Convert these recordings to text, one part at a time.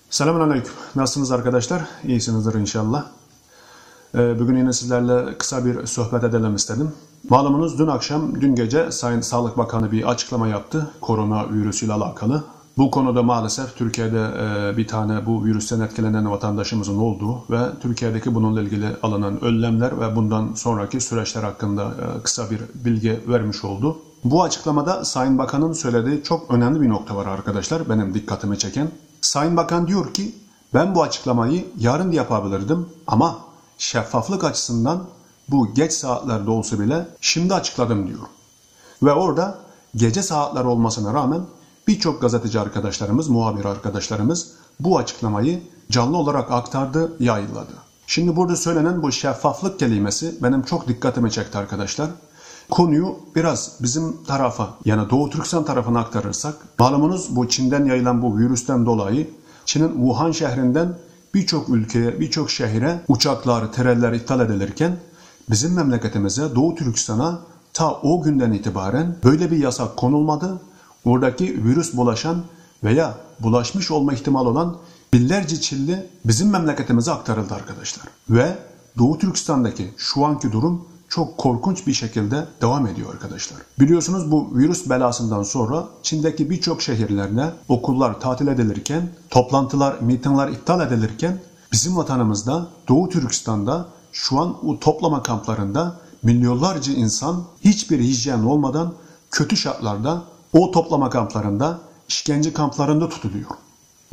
Selamünaleyküm. Nasılsınız arkadaşlar? İyisinizdir inşallah. Bugün yine sizlerle kısa bir sohbet edelim istedim. Malumunuz dün gece Sayın Sağlık Bakanı bir açıklama yaptı koronavirüs ile alakalı. Bu konuda maalesef Türkiye'de bir tane bu virüsten etkilenen vatandaşımızın olduğu ve Türkiye'deki bununla ilgili alınan önlemler ve bundan sonraki süreçler hakkında kısa bir bilgi vermiş oldu. Bu açıklamada Sayın Bakan'ın söylediği çok önemli bir nokta var arkadaşlar, benim dikkatimi çeken. Sayın Bakan diyor ki, ben bu açıklamayı yarın yapabilirdim ama şeffaflık açısından bu geç saatlerde olsa bile şimdi açıkladım diyor. Ve orada gece saatler olmasına rağmen birçok gazeteci arkadaşlarımız, muhabir arkadaşlarımız bu açıklamayı canlı olarak aktardı, yayınladı. Şimdi burada söylenen bu şeffaflık kelimesi benim çok dikkatimi çekti arkadaşlar. Konuyu biraz bizim tarafa, yani Doğu Türkistan tarafına aktarırsak, malumunuz bu Çin'den yayılan bu virüsten dolayı Çin'in Wuhan şehrinden birçok ülkeye, birçok şehre uçaklar, treller iptal edilirken bizim memleketimize, Doğu Türkistan'a ta o günden itibaren böyle bir yasak konulmadı. Oradaki virüs bulaşan veya bulaşmış olma ihtimali olan binlerce Çinli bizim memleketimize aktarıldı arkadaşlar. Ve Doğu Türkistan'daki şu anki durum çok korkunç bir şekilde devam ediyor arkadaşlar. Biliyorsunuz bu virüs belasından sonra Çin'deki birçok şehirlerde okullar tatil edilirken, toplantılar, mitingler iptal edilirken bizim vatanımızda, Doğu Türkistan'da şu an o toplama kamplarında milyonlarca insan hiçbir hijyen olmadan kötü şartlarda o toplama kamplarında, işkence kamplarında tutuluyor.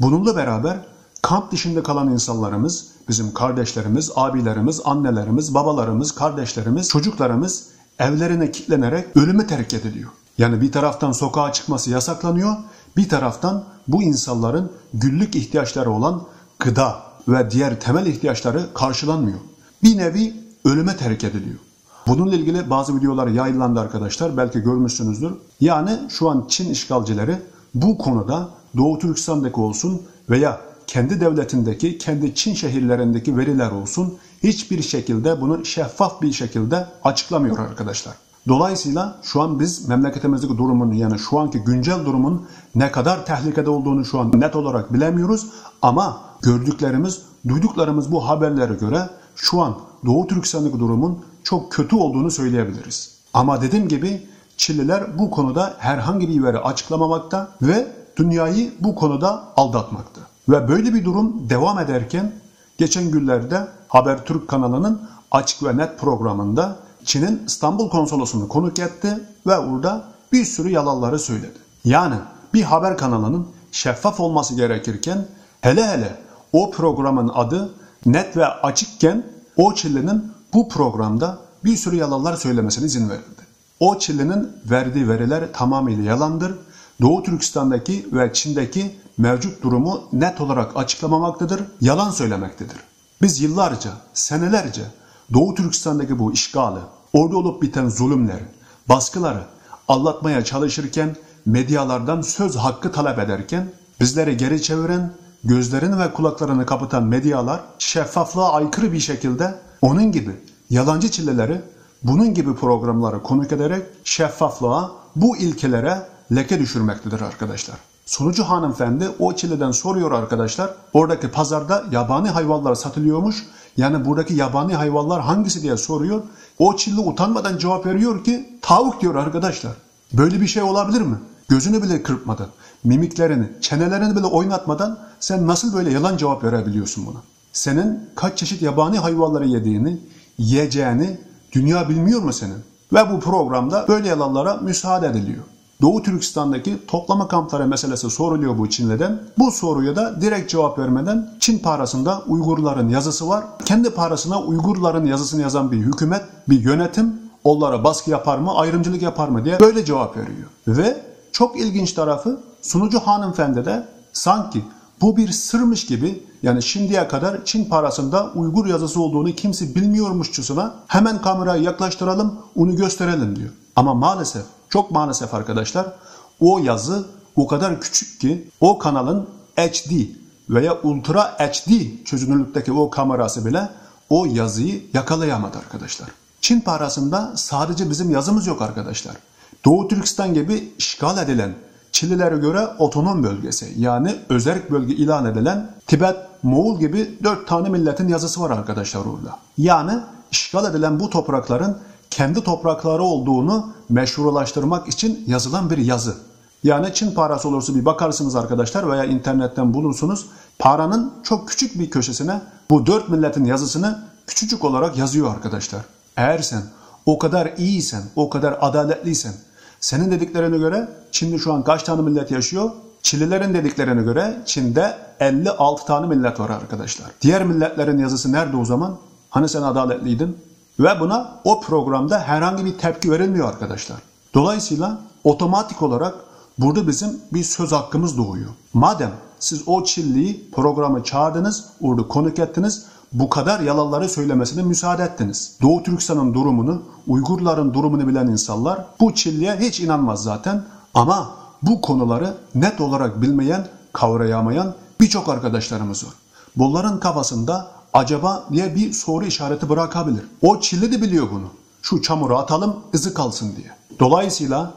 Bununla beraber kamp dışında kalan insanlarımız, bizim kardeşlerimiz, abilerimiz, annelerimiz, babalarımız, kardeşlerimiz, çocuklarımız evlerine kilitlenerek ölümü terk ediliyor. Yani bir taraftan sokağa çıkması yasaklanıyor, bir taraftan bu insanların günlük ihtiyaçları olan gıda ve diğer temel ihtiyaçları karşılanmıyor. Bir nevi ölüme terk ediliyor. Bununla ilgili bazı videolar yayınlandı arkadaşlar, belki görmüşsünüzdür. Yani şu an Çin işgalcileri bu konuda Doğu Türkistan'daki olsun veya kendi devletindeki, kendi Çin şehirlerindeki veriler olsun hiçbir şekilde bunu şeffaf bir şekilde açıklamıyor arkadaşlar. Dolayısıyla şu an biz memleketimizdeki durumun, yani şu anki güncel durumun ne kadar tehlikede olduğunu şu an net olarak bilemiyoruz. Ama gördüklerimiz, duyduklarımız bu haberlere göre şu an Doğu Türkistan'daki durumun çok kötü olduğunu söyleyebiliriz. Ama dediğim gibi Çinliler bu konuda herhangi bir veri açıklamamakta ve dünyayı bu konuda aldatmakta. Ve böyle bir durum devam ederken geçen günlerde Habertürk kanalının Açık ve Net programında Çin'in İstanbul konsolosunu konuk etti ve orada bir sürü yalanları söyledi. Yani bir haber kanalının şeffaf olması gerekirken hele o programın adı net ve açıkken o Çinli'nin bu programda bir sürü yalanlar söylemesine izin verildi. O Çinli'nin verdiği veriler tamamıyla yalandır. Doğu Türkistan'daki ve Çin'deki mevcut durumu net olarak açıklamamaktadır, yalan söylemektedir. Biz yıllarca, senelerce Doğu Türkistan'daki bu işgali, orada olup biten zulümleri, baskıları anlatmaya çalışırken, medyalardan söz hakkı talep ederken, bizleri geri çeviren, gözlerini ve kulaklarını kapatan medyalar şeffaflığa aykırı bir şekilde onun gibi yalancı Çinlileri bunun gibi programları konuk ederek şeffaflığa, bu ilkelere leke düşürmektedir arkadaşlar. Sunucu hanımefendi o Çinli'den soruyor arkadaşlar. Oradaki pazarda yabani hayvanlar satılıyormuş. Yani buradaki yabani hayvanlar hangisi diye soruyor. O Çinli utanmadan cevap veriyor ki tavuk diyor arkadaşlar. Böyle bir şey olabilir mi? Gözünü bile kırpmadan, mimiklerini, çenelerini bile oynatmadan sen nasıl böyle yalan cevap verebiliyorsun buna? Senin kaç çeşit yabani hayvanları yediğini, yiyeceğini dünya bilmiyor mu senin? Ve bu programda böyle yalanlara müsaade ediliyor. Doğu Türkistan'daki toplama kampları meselesi soruluyor bu Çinli'den. Bu soruya da direkt cevap vermeden Çin parasında Uygurların yazısı var. Kendi parasına Uygurların yazısını yazan bir hükümet, bir yönetim onlara baskı yapar mı, ayrımcılık yapar mı diye böyle cevap veriyor. Ve çok ilginç tarafı sunucu hanımefendi de sanki bu bir sırmış gibi, yani şimdiye kadar Çin parasında Uygur yazısı olduğunu kimse bilmiyormuşçasına hemen kamerayı yaklaştıralım, onu gösterelim diyor. Ama maalesef, çok maalesef arkadaşlar, o yazı o kadar küçük ki o kanalın HD veya Ultra HD çözünürlükteki o kamerası bile o yazıyı yakalayamadı arkadaşlar. Çin parasında sadece bizim yazımız yok arkadaşlar. Doğu Türkistan gibi işgal edilen, Çillilere göre otonom bölgesi yani özerk bölge ilan edilen Tibet, Moğol gibi 4 tane milletin yazısı var arkadaşlar orada. Yani işgal edilen bu toprakların kendi toprakları olduğunu meşrulaştırmak için yazılan bir yazı. Yani Çin parası olursa bir bakarsınız arkadaşlar veya internetten bulursunuz. Paranın çok küçük bir köşesine bu 4 milletin yazısını küçücük olarak yazıyor arkadaşlar. Eğer sen o kadar iyiysen, o kadar adaletliysen, senin dediklerine göre Çin'de şu an kaç tane millet yaşıyor? Çinlilerin dediklerine göre Çin'de 56 tane millet var arkadaşlar. Diğer milletlerin yazısı nerede o zaman? Hani sen adaletliydin? Ve buna o programda herhangi bir tepki verilmiyor arkadaşlar. Dolayısıyla otomatik olarak burada bizim bir söz hakkımız doğuyor. Madem siz o Çinliyi programa çağırdınız, orada konuk ettiniz, bu kadar yalanları söylemesine müsaade ettiniz. Doğu Türkistan'ın durumunu, Uygurların durumunu bilen insanlar bu Çinliye hiç inanmaz zaten. Ama bu konuları net olarak bilmeyen, kavrayamayan birçok arkadaşlarımız var. Bunların kafasında acaba diye bir soru işareti bırakabilir. O Çinli de biliyor bunu. Şu çamuru atalım, izi kalsın diye. Dolayısıyla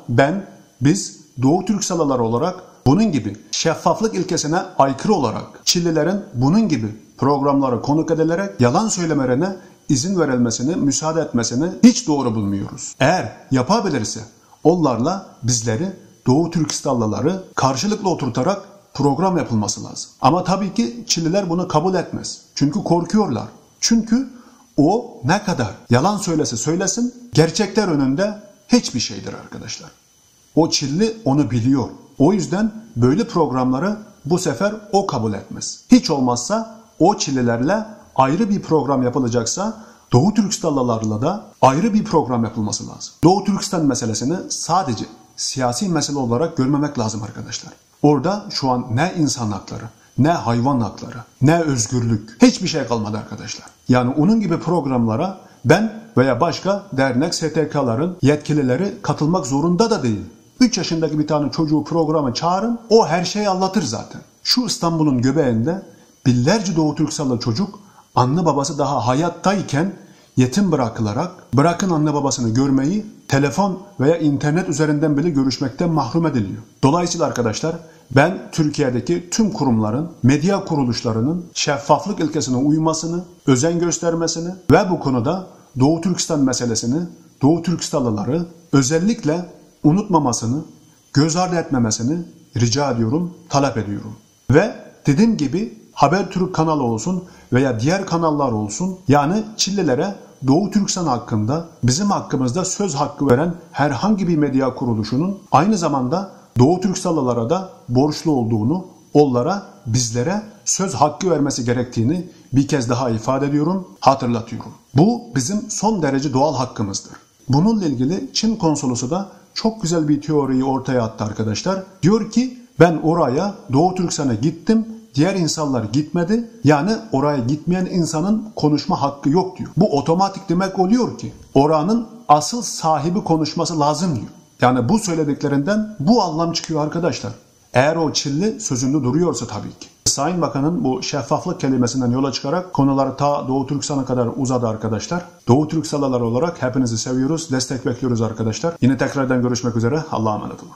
biz Doğu Türksalılar olarak bunun gibi şeffaflık ilkesine aykırı olarak Çinlilerin bunun gibi programlara konuk edilerek yalan söylemelerine izin verilmesini, müsaade etmesini hiç doğru bulmuyoruz. Eğer yapabilirse onlarla bizleri Doğu Türkistanlıları karşılıklı oturtarak program yapılması lazım. Ama tabii ki Çinliler bunu kabul etmez. Çünkü korkuyorlar. Çünkü o ne kadar yalan söylesin gerçekler önünde hiçbir şeydir arkadaşlar. O Çinli onu biliyor. O yüzden böyle programları bu sefer o kabul etmez. Hiç olmazsa o Çinlilerle ayrı bir program yapılacaksa Doğu Türkistanlılarla da ayrı bir program yapılması lazım. Doğu Türkistan meselesini sadece siyasi mesele olarak görmemek lazım arkadaşlar. Orada şu an ne insan hakları, ne hayvan hakları, ne özgürlük, hiçbir şey kalmadı arkadaşlar. Yani onun gibi programlara ben veya başka dernek, STK'ların yetkilileri katılmak zorunda da değil. 3 yaşındaki bir tane çocuğu programa çağırın, o her şeyi anlatır zaten. Şu İstanbul'un göbeğinde binlerce Doğu Türksalı çocuk anne babası daha hayattayken yetim bırakılarak, bırakın anne babasını görmeyi, telefon veya internet üzerinden bile görüşmekten mahrum ediliyor. Dolayısıyla arkadaşlar ben Türkiye'deki tüm kurumların, medya kuruluşlarının şeffaflık ilkesine uymasını, özen göstermesini ve bu konuda Doğu Türkistan meselesini, Doğu Türkistanlıları özellikle unutmamasını, göz ardı etmemesini rica ediyorum, talep ediyorum. Ve dediğim gibi Habertürk kanalı olsun veya diğer kanallar olsun, yani Çinlilere Doğu Türkistan hakkında bizim hakkımızda söz hakkı veren herhangi bir medya kuruluşunun aynı zamanda Doğu Türkistanlılara da borçlu olduğunu, onlara, bizlere söz hakkı vermesi gerektiğini bir kez daha ifade ediyorum, hatırlatıyorum. Bu bizim son derece doğal hakkımızdır. Bununla ilgili Çin konsolosu da çok güzel bir teoriyi ortaya attı arkadaşlar. Diyor ki ben oraya Doğu Türkistan'a gittim, diğer insanlar gitmedi. Yani oraya gitmeyen insanın konuşma hakkı yok diyor. Bu otomatik demek oluyor ki oranın asıl sahibi konuşması lazım diyor. Yani bu söylediklerinden bu anlam çıkıyor arkadaşlar. Eğer o Çinli sözünde duruyorsa tabii ki. Sayın Bakan'ın bu şeffaflık kelimesinden yola çıkarak konuları ta Doğu Türkistan'a kadar uzadı arkadaşlar. Doğu Türkistanlılar olarak hepinizi seviyoruz, destek bekliyoruz arkadaşlar. Yine tekrardan görüşmek üzere. Allah'a emanet olun.